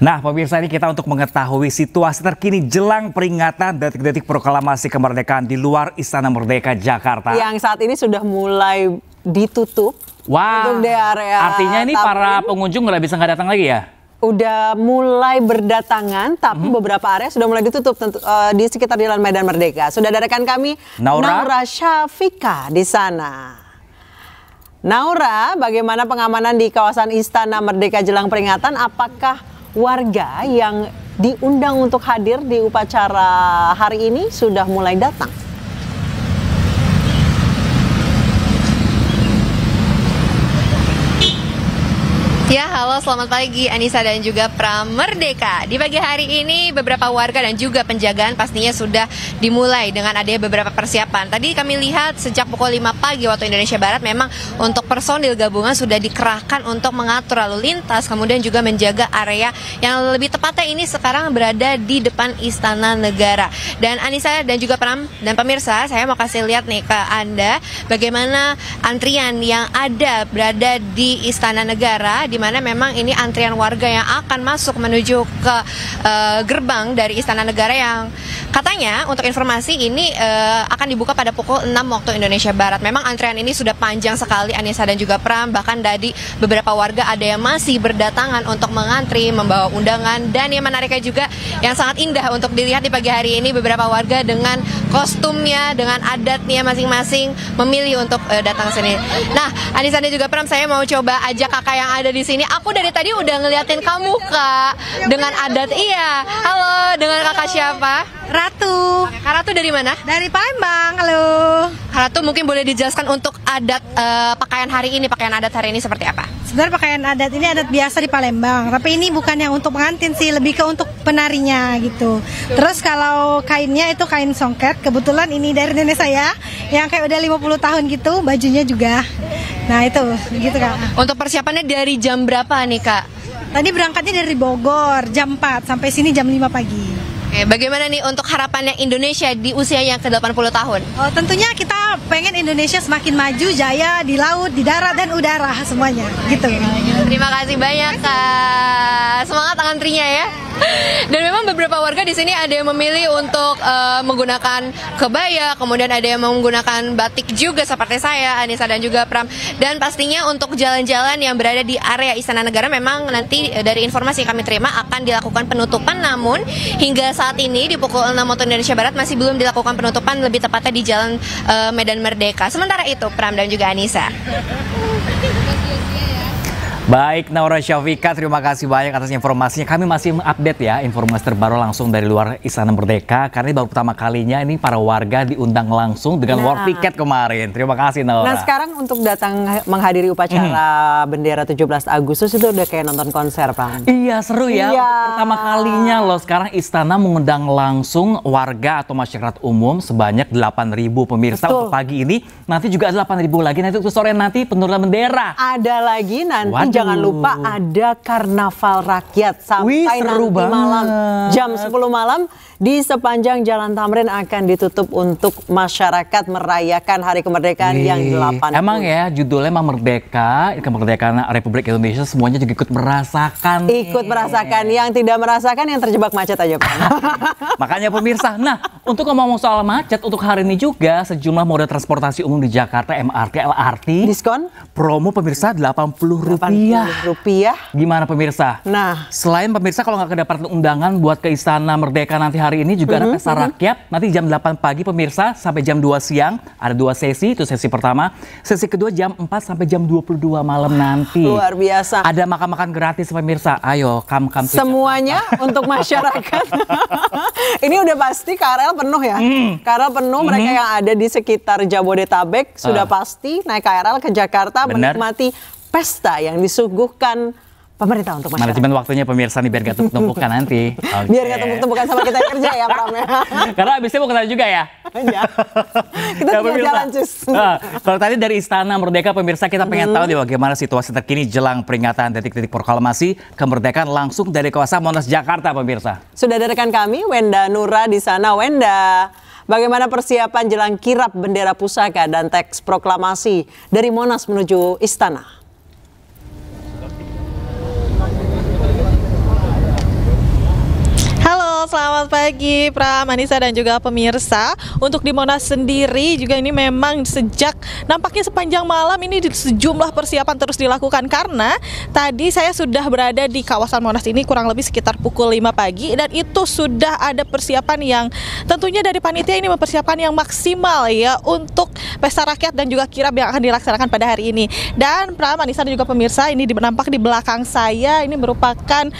Nah, pemirsa, ini kita untuk mengetahui situasi terkini jelang peringatan detik-detik proklamasi kemerdekaan di luar Istana Merdeka Jakarta. Yang saat ini sudah mulai ditutup. Wah, untuk di area artinya ini para pengunjung nggak datang lagi ya? Udah mulai berdatangan, tapi beberapa area sudah mulai ditutup di sekitar Jalan Medan Merdeka. Sudah ada rekan kami, Naura Syafika di sana. Naura, bagaimana pengamanan di kawasan Istana Merdeka jelang peringatan? Apakah warga yang diundang untuk hadir di upacara hari ini sudah mulai datang? Ya, halo, selamat pagi Anissa dan juga Pramerdeka. Di pagi hari ini beberapa warga dan juga penjagaan pastinya sudah dimulai dengan adanya beberapa persiapan. Tadi kami lihat sejak pukul 5 pagi waktu Indonesia Barat memang untuk personil gabungan sudah dikerahkan untuk mengatur lalu lintas, kemudian juga menjaga area yang lebih tepatnya ini sekarang berada di depan Istana Negara. Dan Anissa dan juga Pram dan pemirsa, saya mau kasih lihat nih ke Anda bagaimana antrian yang berada di Istana Negara, di mana memang ini antrian warga yang akan masuk menuju ke gerbang dari Istana Negara yang katanya untuk informasi ini akan dibuka pada pukul 6 waktu Indonesia Barat. Memang antrian ini sudah panjang sekali Anissa dan juga Pram, bahkan dari beberapa warga ada yang masih berdatangan untuk mengantri, membawa undangan, dan yang menariknya juga yang sangat indah untuk dilihat di pagi hari ini beberapa warga dengan kostumnya, dengan adatnya masing-masing memilih untuk datang ke sini. Nah, Anissa dan juga Pram, saya mau coba ajak kakak yang ada di sini. Aku dari tadi udah ngeliatin kamu, Kak, dengan adat. Iya, halo, dengan kakak siapa? Ratu. Kak Ratu dari mana? Dari Palembang. Halo. Kak Ratu, mungkin boleh dijelaskan untuk adat pakaian hari ini, pakaian adat hari ini seperti apa? Sebenarnya pakaian adat ini adat biasa di Palembang, tapi ini bukan yang untuk pengantin sih, lebih ke untuk penarinya gitu. Terus kalau kainnya itu kain songket, kebetulan ini dari nenek saya yang kayak udah 50 tahun gitu, bajunya juga. Nah itu, gitu Kak. Untuk persiapannya dari jam berapa nih, Kak? Tadi berangkatnya dari Bogor jam 4 sampai sini jam 5 pagi. Oke, bagaimana nih untuk harapannya Indonesia di usia yang ke-80 tahun? Oh, tentunya kita pengen Indonesia semakin maju, jaya di laut, di darat dan udara semuanya, gitu. Terima kasih banyak, Kak. Semangat antrinya ya. Dan memang beberapa warga di sini ada yang memilih untuk menggunakan kebaya, kemudian ada yang menggunakan batik juga seperti saya, Anissa dan juga Pram. Dan pastinya untuk jalan-jalan yang berada di area Istana Negara memang nanti dari informasi yang kami terima akan dilakukan penutupan, namun hingga saat ini di pukul 6 waktu Indonesia Barat masih belum dilakukan penutupan, lebih tepatnya di Jalan Medan Merdeka. Sementara itu, Pram dan juga Anissa. Baik, Naura Syafika, terima kasih banyak atas informasinya. Kami masih update ya informasi terbaru langsung dari luar Istana Merdeka, karena ini baru pertama kalinya ini para warga diundang langsung dengan war tiket kemarin. Terima kasih, Naura. Nah, sekarang untuk datang menghadiri upacara bendera 17 Agustus itu udah kayak nonton konser, Pak. Iya, seru ya. Iya. Untuk pertama kalinya loh sekarang Istana mengundang langsung warga atau masyarakat umum sebanyak 8.000 pemirsa. Betul. Untuk pagi ini. Nanti juga ada 8.000 lagi. Nanti untuk sore nanti penurunan bendera. Ada lagi nanti. Waduh. Jangan lupa ada karnaval rakyat sampai seru nanti banget. malam jam 10 malam di sepanjang Jalan Tamrin akan ditutup untuk masyarakat merayakan Hari Kemerdekaan yang 80. Emang ya judulnya emang Merdeka, kemerdekaan Republik Indonesia, semuanya juga ikut merasakan. Ikut merasakan, yang tidak merasakan yang terjebak macet aja, Pak. Makanya pemirsa, nah untuk ngomong soal macet, untuk hari ini juga sejumlah moda transportasi umum di Jakarta, MRT, LRT, Diskon? Promo pemirsa Rp80. Gimana pemirsa? Nah, selain pemirsa kalau nggak kedapatan undangan buat ke Istana Merdeka nanti hari ini juga ada pesta rakyat. Nanti jam 8 pagi pemirsa sampai jam 2 siang. Ada 2 sesi, itu sesi pertama. Sesi kedua jam 4 sampai jam 22 malam nanti. luar biasa. Ada makan-makan gratis pemirsa. Ayo, come. Semuanya untuk masyarakat. Ini udah pasti KRL penuh ya. KRL penuh, mereka yang ada di sekitar Jabodetabek sudah pasti naik KRL ke Jakarta. Bener. Menikmati pesta yang disuguhkan pemerintah untuk masyarakat. Manajemen waktunya pemirsa nih biar gak tumpuk-tumpukan nanti. Okay. Biar gak tumpuk-tumpukan sama kita yang kerja ya, Pram ya. Karena abisnya mau kenal juga ya. Iya. Kita tinggal jalan cus. Nah, kalau tadi dari Istana Merdeka pemirsa, kita pengen tahu nih bagaimana situasi terkini jelang peringatan detik-detik proklamasi kemerdekaan langsung dari kawasan Monas Jakarta pemirsa. Sudah ada rekan kami Wenda Nura di sana. Wenda, bagaimana persiapan jelang kirap bendera pusaka dan teks proklamasi dari Monas menuju Istana? selamat pagi Pram, Anissa dan juga pemirsa. Untuk di Monas sendiri juga ini memang sejak nampaknya sepanjang malam ini sejumlah persiapan terus dilakukan, karena tadi saya sudah berada di kawasan Monas ini kurang lebih sekitar pukul 5 pagi dan itu sudah ada persiapan yang tentunya dari panitia ini mempersiapkan yang maksimal ya untuk pesta rakyat dan juga kirab yang akan dilaksanakan pada hari ini. Dan Pram, Anissa dan juga pemirsa, ini nampak di belakang saya ini merupakan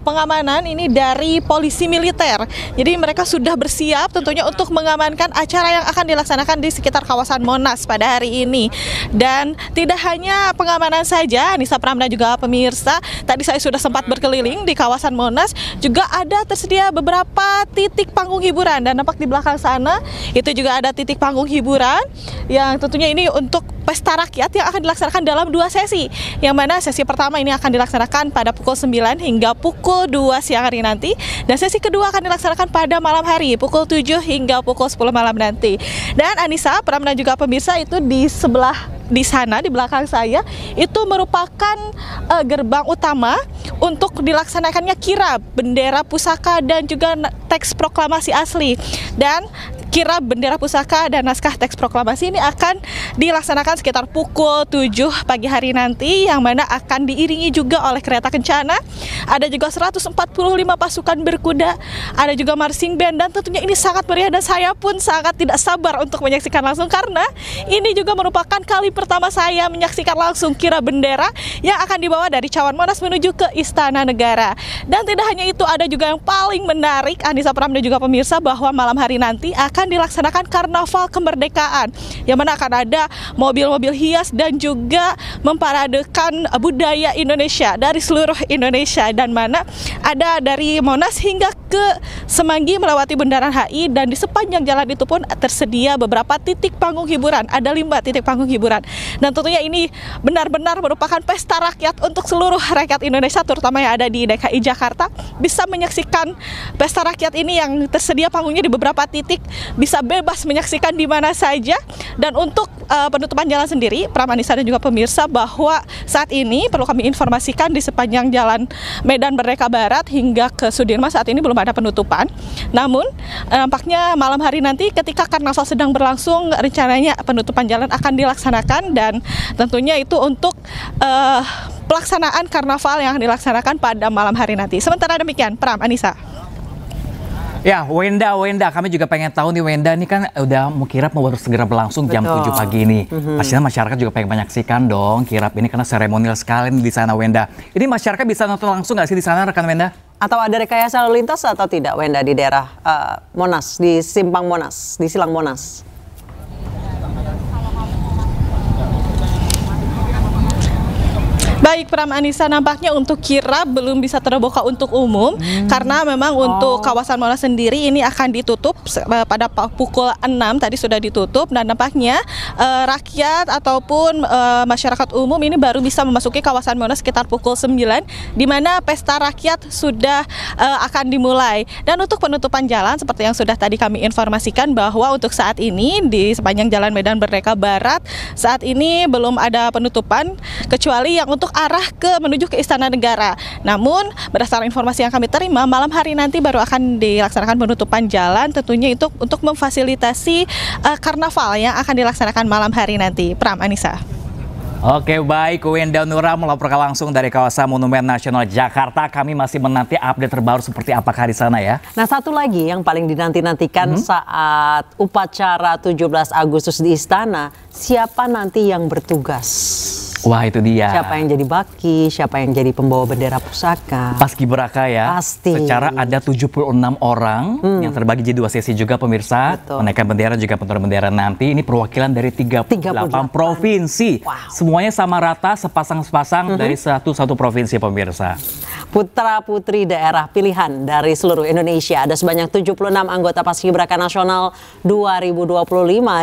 pengamanan ini dari polisi militer. Jadi mereka sudah bersiap tentunya untuk mengamankan acara yang akan dilaksanakan di sekitar kawasan Monas pada hari ini. Dan tidak hanya pengamanan saja, Anissa, Pram dan juga pemirsa, tadi saya sudah sempat berkeliling di kawasan Monas, juga ada tersedia beberapa titik panggung hiburan dan nampak di belakang sana itu juga ada titik panggung hiburan yang tentunya ini untuk pesta rakyat yang akan dilaksanakan dalam 2 sesi, yang mana sesi pertama ini akan dilaksanakan pada pukul 9 hingga pukul 2 siang hari nanti, dan sesi kedua akan dilaksanakan pada malam hari pukul 7 hingga pukul 10 malam nanti. Dan Anissa, Pram dan juga pemirsa, itu di sebelah di sana di belakang saya itu merupakan gerbang utama untuk dilaksanakannya kirab, bendera pusaka dan juga teks proklamasi asli. Dan kirab, bendera pusaka dan naskah teks proklamasi ini akan dilaksanakan sekitar pukul 7 pagi hari nanti, yang mana akan diiringi juga oleh kereta kencana. Ada juga 145 pasukan berkuda, ada juga marching band, dan tentunya ini sangat meriah dan saya pun sangat tidak sabar untuk menyaksikan langsung, karena ini juga merupakan kali pertama saya menyaksikan langsung kirab bendera yang akan dibawa dari Cawan Monas menuju ke Istana Negara. Dan tidak hanya itu, ada juga yang paling menarik, Anissa, Pram dan juga pemirsa, bahwa malam hari nanti akan dilaksanakan karnaval kemerdekaan, yang mana akan ada mobil-mobil hias dan juga memparadekan budaya Indonesia dari seluruh Indonesia, dan mana ada dari Monas hingga ke Semanggi melewati Bundaran HI, dan di sepanjang jalan itu pun tersedia beberapa titik panggung hiburan, ada 5 titik panggung hiburan. Dan tentunya ini benar-benar merupakan pesta rakyat untuk seluruh rakyat Indonesia, terutama yang ada di DKI Jakarta, bisa menyaksikan pesta rakyat ini yang tersedia panggungnya di beberapa titik, bisa bebas menyaksikan di mana saja. Dan untuk penutupan jalan sendiri, Pram, Anissa dan juga pemirsa, bahwa saat ini perlu kami informasikan di sepanjang jalan Medan Merdeka Barat hingga ke Sudirman saat ini belum ada penutupan. Namun nampaknya malam hari nanti ketika karnaval sedang berlangsung, rencananya penutupan jalan akan dilaksanakan, dan tentunya itu untuk pelaksanaan karnaval yang dilaksanakan pada malam hari nanti. Sementara demikian, Pram, Anissa. Ya, Wenda, kami juga pengen tahu nih, Wenda, ini kan udah mau kirab mau segera berlangsung jam 7 pagi ini. Pastinya masyarakat juga pengen menyaksikan dong kirab ini karena seremonial sekali di sana, Wenda. Ini masyarakat bisa nonton langsung nggak sih di sana, rekan Wenda? Atau ada rekayasa lalu lintas atau tidak, Wenda, di daerah Monas, di Simpang Monas, di Silang Monas? Baik, Pram, Anissa, nampaknya untuk kirab belum bisa terbuka untuk umum karena memang untuk kawasan Monas sendiri ini akan ditutup pada pukul 6 tadi sudah ditutup, dan nampaknya rakyat ataupun masyarakat umum ini baru bisa memasuki kawasan Monas sekitar pukul 9, di mana pesta rakyat sudah akan dimulai. Dan untuk penutupan jalan seperti yang sudah tadi kami informasikan, bahwa untuk saat ini di sepanjang Jalan Medan Merdeka Barat saat ini belum ada penutupan kecuali yang untuk arah menuju ke Istana Negara. Namun berdasarkan informasi yang kami terima, malam hari nanti baru akan dilaksanakan penutupan jalan, tentunya itu untuk memfasilitasi karnaval yang akan dilaksanakan malam hari nanti. Pram, Anissa. Oke, baik, Wenda Nura melaporkan langsung dari kawasan Monumen Nasional Jakarta. Kami masih menanti update terbaru seperti apakah di sana ya. Nah, satu lagi yang paling dinanti-nantikan saat upacara 17 Agustus di Istana, siapa nanti yang bertugas? Wah, itu dia. Siapa yang jadi baki, siapa yang jadi pembawa bendera pusaka. Paskibraka ya. Pasti. Secara ada 76 orang yang terbagi jadi 2 sesi juga, pemirsa. Betul. Menaikkan bendera juga penurunan bendera nanti. Ini perwakilan dari 38 provinsi. Wow. Semuanya sama rata, sepasang-sepasang dari satu provinsi, pemirsa. Putra-putri daerah pilihan dari seluruh Indonesia. Ada sebanyak 76 anggota Paskibraka Nasional 2025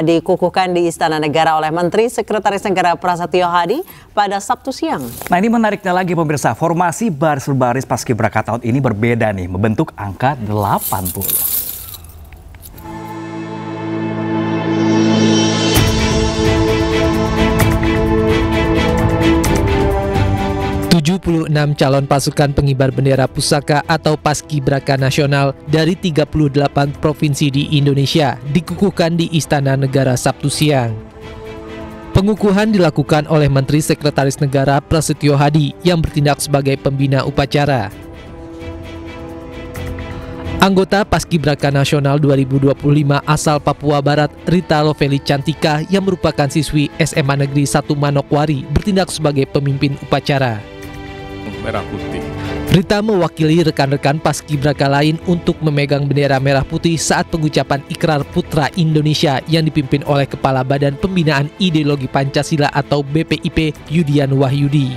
dikukuhkan di Istana Negara oleh Menteri Sekretaris Negara Prasetyo Hadi pada Sabtu siang. Nah, ini menariknya lagi, pemirsa. Formasi baris-baris Paskibraka tahun ini berbeda nih, membentuk angka 80. 76 76 calon pasukan pengibar bendera pusaka atau Paskibraka Nasional dari 38 provinsi di Indonesia dikukuhkan di Istana Negara Sabtu siang. Pengukuhan dilakukan oleh Menteri Sekretaris Negara Prasetyo Hadi yang bertindak sebagai pembina upacara. Anggota Paskibraka Nasional 2025 asal Papua Barat, Rita Lovely Cantika yang merupakan siswi SMA Negeri 1 Manokwari bertindak sebagai pemimpin upacara. Merah putih. Rita mewakili rekan-rekan Paskibraka lain untuk memegang bendera merah putih saat pengucapan Ikrar Putra Indonesia yang dipimpin oleh Kepala Badan Pembinaan Ideologi Pancasila atau BPIP Yudian Wahyudi.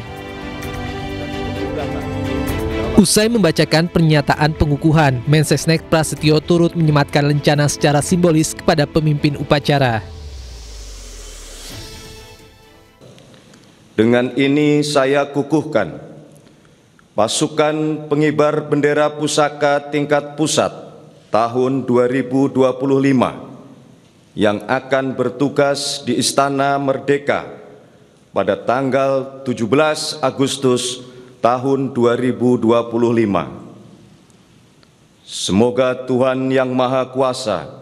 Usai membacakan pernyataan pengukuhan, Mensesnek Prasetyo turut menyematkan lencana secara simbolis kepada pemimpin upacara. Dengan ini saya kukuhkan pasukan pengibar bendera pusaka tingkat pusat tahun 2025 yang akan bertugas di Istana Merdeka pada tanggal 17 Agustus tahun 2025. Semoga Tuhan Yang Maha Kuasa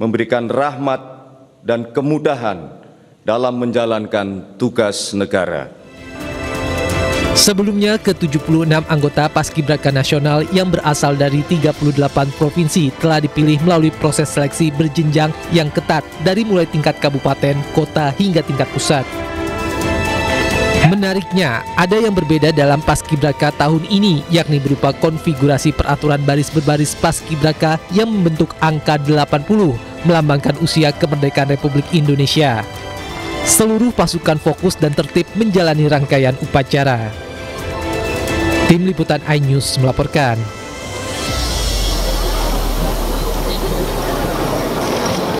memberikan rahmat dan kemudahan dalam menjalankan tugas negara. Sebelumnya, ke-76 anggota Paskibraka Nasional yang berasal dari 38 provinsi telah dipilih melalui proses seleksi berjenjang yang ketat dari mulai tingkat kabupaten, kota, hingga tingkat pusat. Menariknya, ada yang berbeda dalam Paskibraka tahun ini, yakni berupa konfigurasi peraturan baris berbaris Paskibraka yang membentuk angka 80, melambangkan usia kemerdekaan Republik Indonesia. Seluruh pasukan fokus dan tertib menjalani rangkaian upacara. Tim Liputan iNews melaporkan.